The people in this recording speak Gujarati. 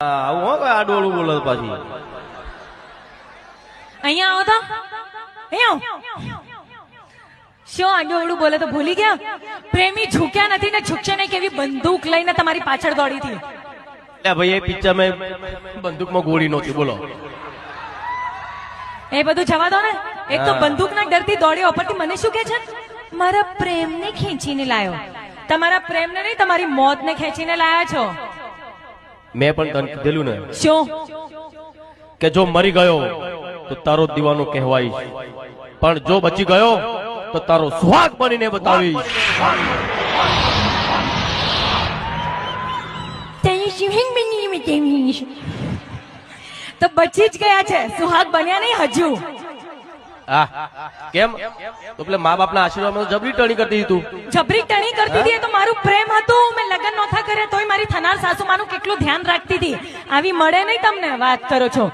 આવું હો કઈ આડોળું બોલે પાછી. અહીંયા આવો તો અહીંયા શું આડોળું બોલે તો ભૂલી ગયા? પ્રેમી ઝૂક્યા નથી ને ઝૂકશે નહીં કેવી બંદૂક લઈને તમારી પાછળ દોડી હતી. એટલે ભાઈ એ પિક્ચર મેં બંદૂકમાં ગોળી નહોતી. બોલો એ બધું જવા દો ને. એક તો બંદૂકના ડરથી દોડ્યો, ઉપરથી મને શું કે છે? મારા પ્રેમને ખેંચીને લાયો. તમારા પ્રેમને નહીં, તમારી મોતને ખેંચીને લાયા છો. મેં પણ તને કીધેલું ને શું કે જો મરી ગયો તો તારો દીવાનો કહેવાય, પણ જો બચી ગયો તો તારો સુહાગ બનીને બતાવીશ. તો બચી જ ગયા છે, સુહાગ બન્યા નહીં હજુ. કેમ? તો પેલે મા બાપના આશીર્વાદમાં તો જબરી ટણી કરતી તું. જબરી ટણી કરતી હતી. એ તો મારું પ્રેમ હતું. મેં લગ્ન નહોતા કર્યા તોય મારી થનાર સાસુ માનું કેટલું ધ્યાન રાખતી હતી. આવી મળે નહીં તમને વાત કરો છો.